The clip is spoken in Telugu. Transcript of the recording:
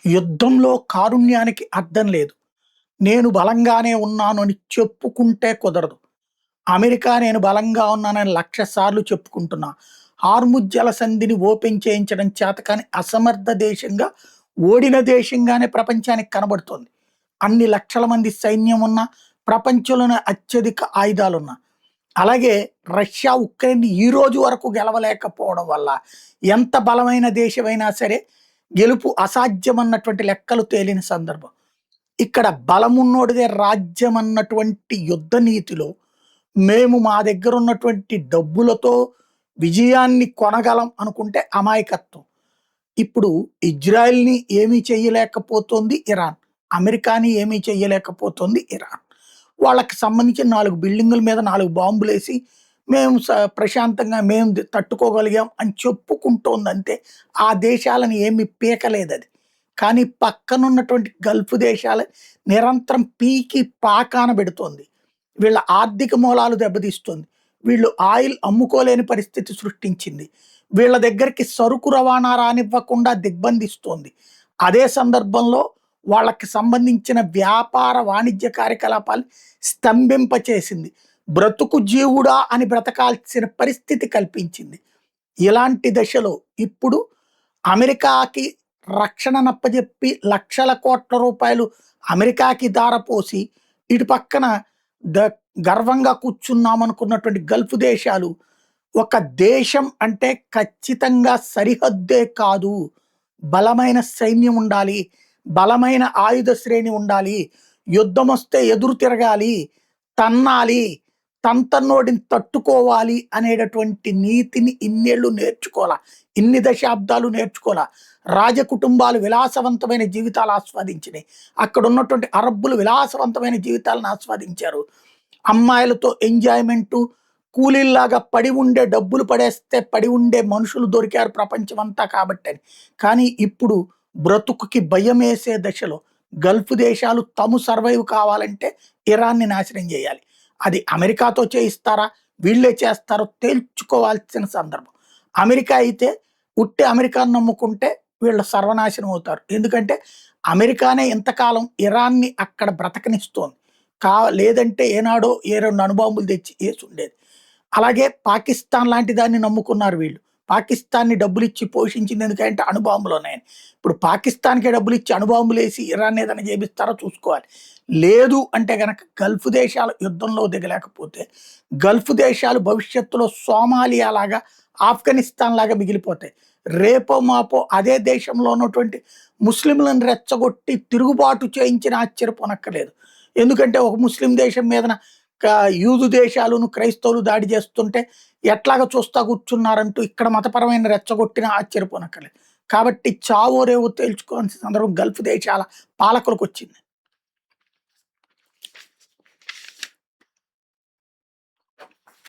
యుద్ధంలో కారుణ్యానికి అర్థం లేదు. నేను బలంగానే ఉన్నాను అని చెప్పుకుంటే కుదరదు. అమెరికా నేను బలంగా ఉన్నానని 1,00,000 సార్లు చెప్పుకుంటున్నా. హార్ముజ్ జలసంధిని ఓపెన్ చేయించడం చేతకాని అసమర్థ దేశంగా, ఓడిన దేశంగానే ప్రపంచానికి కనబడుతోంది. అన్ని లక్షల మంది సైన్యం ఉన్న, ప్రపంచంలోనే అత్యధిక ఆయుధాలున్న. అలాగే రష్యా ఉక్రెయిన్‌ని ఈ రోజు వరకు గెలవలేకపోవడం వల్ల ఎంత బలమైన దేశమైనా సరే గెలుపు అసాధ్యమన్నటువంటి లెక్కలు తేలిన సందర్భం. ఇక్కడ బలమున్నోడిదే రాజ్యం అన్నటువంటి యుద్ధ నీతిలో మేము మా దగ్గరున్నటువంటి డబ్బులతో విజయాన్ని కొనగలం అనుకుంటే అమాయకత్వం. ఇప్పుడు ఇజ్రాయెల్‌ని ఏమీ చేయలేకపోతోంది ఇరాన్. అమెరికాని ఏమీ చేయలేకపోతోంది ఇరాన్. వాళ్ళకి సంబంధించిన 4 బిల్డింగుల మీద 4 బాంబులేసి మేము ప్రశాంతంగా మేము తట్టుకోగలిగాం అని చెప్పుకుంటోందంతే. ఆ దేశాలను ఏమి పీకలేదది. కానీ పక్కనున్నటువంటి గల్ఫ్ దేశాలు నిరంతరం పీకి పాకాన పెడుతోంది. వీళ్ళ ఆర్థిక మూలాలు దెబ్బతీస్తుంది. వీళ్ళు ఆయిల్ అమ్ముకోలేని పరిస్థితి సృష్టించింది. వీళ్ళ దగ్గరికి సరుకు రవాణా రానివ్వకుండా దిగ్బంధిస్తోంది. అదే సందర్భంలో వాళ్ళకి సంబంధించిన వ్యాపార వాణిజ్య కార్యకలాపాలు స్తంభింపచేసింది. బ్రతుకు జీవుడా అని బ్రతకాల్సిన పరిస్థితి కల్పించింది. ఇలాంటి దశలో ఇప్పుడు అమెరికాకి రక్షణ నప్పజెప్పి లక్షల కోట్ల రూపాయలు అమెరికాకి దారపోసి ఇటు పక్కన ద గర్వంగా కూర్చున్నామనుకున్నటువంటి గల్ఫ్ దేశాలు ఒక దేశం అంటే ఖచ్చితంగా సరిహద్దే కాదు, బలమైన సైన్యం ఉండాలి, బలమైన ఆయుధ శ్రేణి ఉండాలి, యుద్ధమొస్తే ఎదురు తిరగాలి, తన్నాలి, తంతన్నోడిని తట్టుకోవాలి అనేటటువంటి నీతిని ఇన్నేళ్ళు నేర్చుకోవాలా, ఇన్ని దశాబ్దాలు నేర్చుకోవాలా. రాజకుటుంబాలు విలాసవంతమైన జీవితాలు ఆస్వాదించినాయి. అక్కడ ఉన్నటువంటి అరబ్బులు విలాసవంతమైన జీవితాలను ఆస్వాదించారు. అమ్మాయిలతో ఎంజాయ్మెంటు, కూలీల్లాగా పడి ఉండే డబ్బులు పడేస్తే పడి ఉండే మనుషులు దొరికారు ప్రపంచం అంతా కాబట్టని. కానీ ఇప్పుడు బ్రతుకుకి భయమేసే దశలో గల్ఫ్ దేశాలు తాము సర్వైవ్ కావాలంటే ఇరాన్ని నాశనం చేయాలి. అది అమెరికాతో చేయిస్తారా, వీళ్ళే చేస్తారో తేల్చుకోవాల్సిన సందర్భం. అమెరికా అయితే ఉట్టి అమెరికాను నమ్ముకుంటే వీళ్ళు సర్వనాశనం అవుతారు. ఎందుకంటే అమెరికానే ఇంతకాలం ఇరాన్ని అక్కడ బ్రతకనిస్తోంది. లేదంటే ఏనాడో ఏ 2 అణుబాంబులు తెచ్చి ఏసుండేది. అలాగే పాకిస్తాన్ లాంటి దాన్ని నమ్ముకున్నారు వీళ్ళు. పాకిస్తాన్‌ని డబ్బులిచ్చి పోషించింది ఎందుకంటే అణుబాంబులున్నాయని. ఇప్పుడు పాకిస్తాన్‌కే డబ్బులిచ్చి అణుబాంబులేసి ఇరాన్ ఏదైనా చేపిస్తారో చూసుకోవాలి. లేదు అంటే గనక గల్ఫ్ దేశాలు యుద్ధంలో దిగలేకపోతే, గల్ఫ్ దేశాలు భవిష్యత్తులో సోమాలియా లాగా, ఆఫ్ఘనిస్తాన్ లాగా మిగిలిపోతాయి. రేపో మాపో అదే దేశంలో ఉన్నటువంటి ముస్లింలను రెచ్చగొట్టి తిరుగుబాటు చేయించినా ఆశ్చర్యపోనక్కర్లేదు. ఎందుకంటే ఒక ముస్లిం దేశం మీదన యూదు దేశాలును క్రైస్తవులు దాడి చేస్తుంటే ఎట్లాగా చూస్తా కూర్చున్నారంటూ ఇక్కడ మతపరమైన రెచ్చగొట్టినా ఆశ్చర్యపోనక్కర్లేదు. కాబట్టి చావో రేవో తేల్చుకోవాల్సిన సందర్భం గల్ఫ్ దేశాల పాలకులకు వచ్చింది.